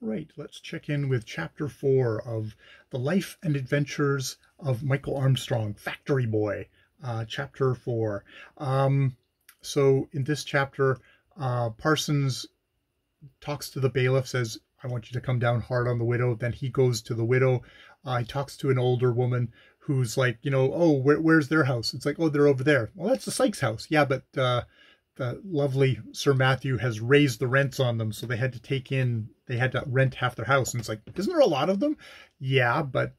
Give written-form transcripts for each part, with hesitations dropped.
Right, let's check in with Chapter 4 of The Life and Adventures of Mchl Armstrong, Factory Boy, Chapter 4. So in this chapter, Parsons talks to the bailiff, says, I want you to come down hard on the widow. Then he goes to the widow. He talks to an older woman who's like, oh, where's their house? It's like, oh, they're over there. Well, that's the Sykes house. Yeah, but the lovely Sir Matthew has raised the rents on them, so they had to rent half their house. And it's like, isn't there a lot of them? Yeah, but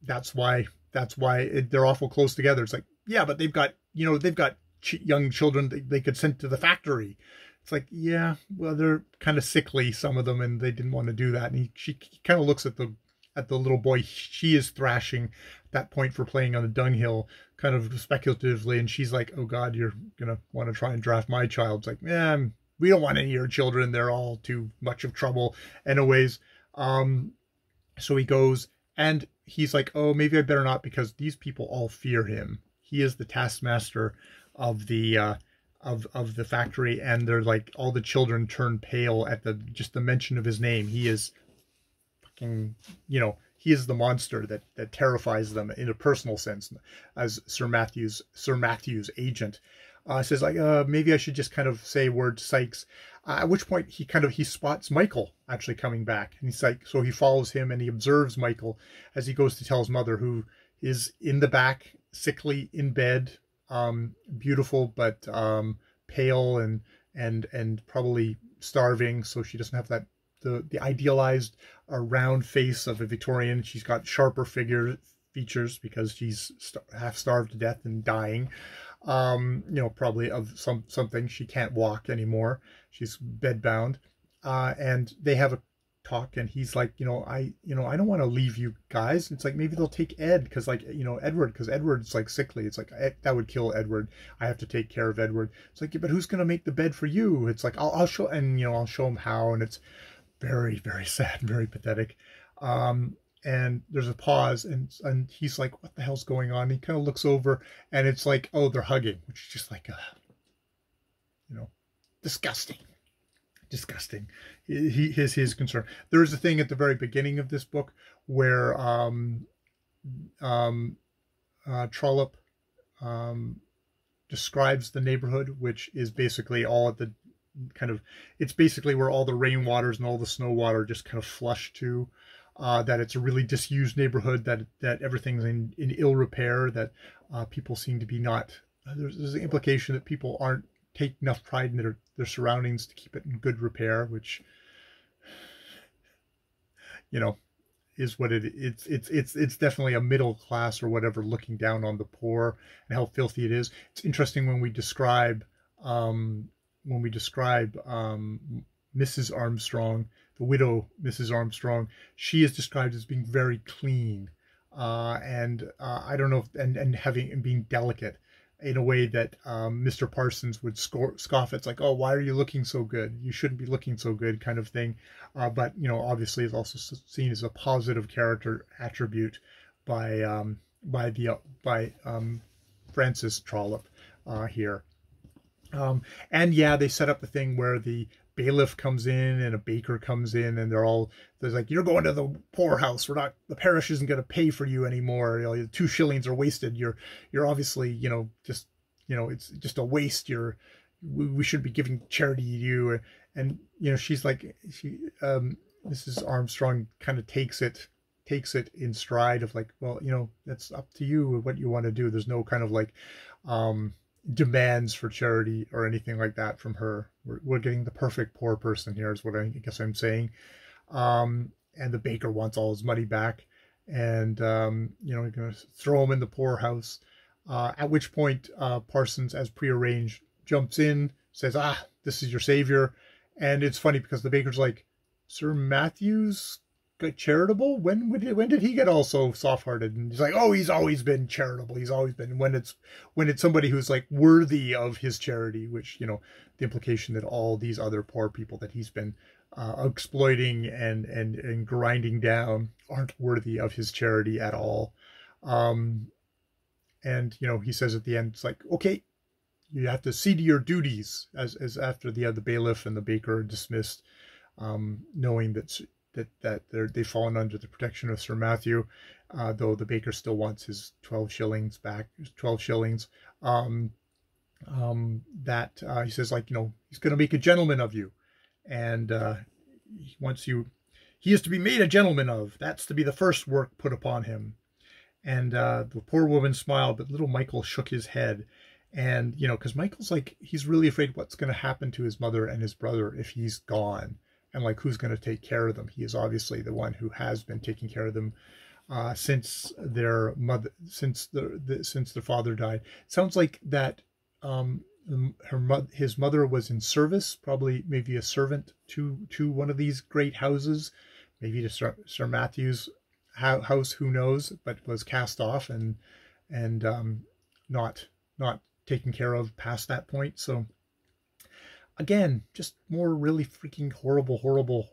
that's why they're awful close together. It's like, yeah, but they've got young children they could send to the factory. It's like, yeah, well, they're kind of sickly, some of them, and they didn't want to do that. And she kind of looks at the little boy she is thrashing at that point for playing on the dunghill, kind of speculatively, and she's like, oh God, you're gonna want to try and draft my child. It's like, man, we don't want any of your children. They're all too much of trouble. Anyways, so he goes, and he's like, oh, maybe I better not, because these people all fear him. He is the taskmaster of the factory, and they're like, all the children turn pale at just the mention of his name. He is fucking, he is the monster that terrifies them in a personal sense, as Sir Matthew's agent. Says like, maybe I should just kind of say word to Sykes. At which point he spots Mchl actually coming back, and he's like, so he follows him and he observes Mchl as he goes to tell his mother, who is in the back, sickly, in bed, beautiful but pale and probably starving, so she doesn't have that the idealized round face of a Victorian. She's got sharper features because she's half starved to death and dying. Probably of something. She can't walk anymore. She's bedbound. And they have a talk, and he's like, I don't want to leave you guys. It's like, maybe they'll take Ed, because Edward, because Edward's like sickly. It's like, that would kill Edward. I have to take care of Edward. It's like, yeah, but who's going to make the bed for you? It's like, I'll show, and I'll show him how. And it's very, very sad, very pathetic. And there's a pause, and he's like, what the hell's going on? And he kind of looks over, and it's like, oh, they're hugging, which is just like, disgusting. His concern. There is a thing at the very beginning of this book where Trollope describes the neighborhood, which is basically all at the it's basically where all the rainwaters and all the snow water just kind of flush to. That it's a really disused neighborhood, that everything's in ill repair, that people seem to be not. There's an implication that people aren't take enough pride in their surroundings to keep it in good repair, which, is what it's definitely a middle class or whatever looking down on the poor and how filthy it is. It's interesting when we describe Mrs. Armstrong, the widow Mrs. Armstrong, she is described as being very clean, and I don't know, and being delicate in a way that Mr. Parsons would scoff. It's like, oh, why are you looking so good? You shouldn't be looking so good, kind of thing. But obviously, it's also seen as a positive character attribute by Francis Trollope here. And yeah, they set up the thing where the bailiff comes in and a baker comes in, and there's like, you're going to the poorhouse. The parish isn't going to pay for you anymore. 2 shillings are wasted. You're obviously, it's just a waste. We should be giving charity to you. And she's like, Mrs. Armstrong kind of takes it in stride of like, well, that's up to you what you want to do. There's no kind of like, demands for charity or anything like that from her. We're getting the perfect poor person here, is what I guess I'm saying. And the baker wants all his money back, and you're going to throw him in the poorhouse. At which point Parsons, as prearranged, jumps in, says, this is your savior. And it's funny because the baker's like, Sir Matthew's charitable? When did he get all so soft-hearted? And he's like, oh, he's always been charitable. He's always been. When it's somebody who's like worthy of his charity, which, the implication that all these other poor people that he's been exploiting and grinding down aren't worthy of his charity at all. And he says at the end, it's like, okay, you have to see to your duties, as after the bailiff and the baker are dismissed. knowing that they've fallen under the protection of Sir Matthew, though the baker still wants his 12 shillings back. 12 shillings. He says, like, he's going to make a gentleman of you, and he is to be made a gentleman of. That's to be the first work put upon him. And the poor woman smiled, but little Mchl shook his head. And, because Michel's like, he's really afraid what's going to happen to his mother and his brother if he's gone. And like, who's going to take care of them? He is obviously the one who has been taking care of them since their father died. It sounds like that his mother was in service, probably maybe a servant to one of these great houses, maybe to Sir Matthew's house, who knows, but was cast off and not taken care of past that point. So again, just more really freaking horrible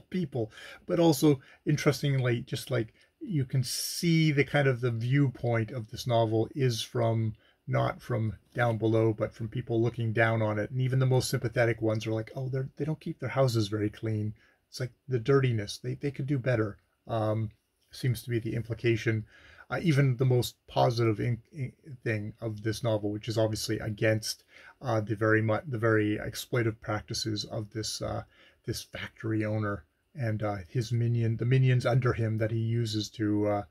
people, but also interestingly, just like you can see the kind of the viewpoint of this novel is from not from down below, but from people looking down on it. And even the most sympathetic ones are like, oh, they don't keep their houses very clean. It's like the dirtiness. They could do better. Seems to be the implication. Even the most positive thing of this novel, which is obviously against the very exploitive practices of this factory owner and the minions under him that he uses to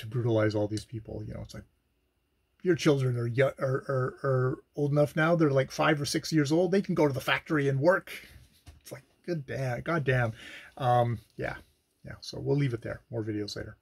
brutalize all these people. It's like, your children are old enough now. They're like 5 or 6 years old. They can go to the factory and work. It's like, goddamn. Yeah. So we'll leave it there. More videos later.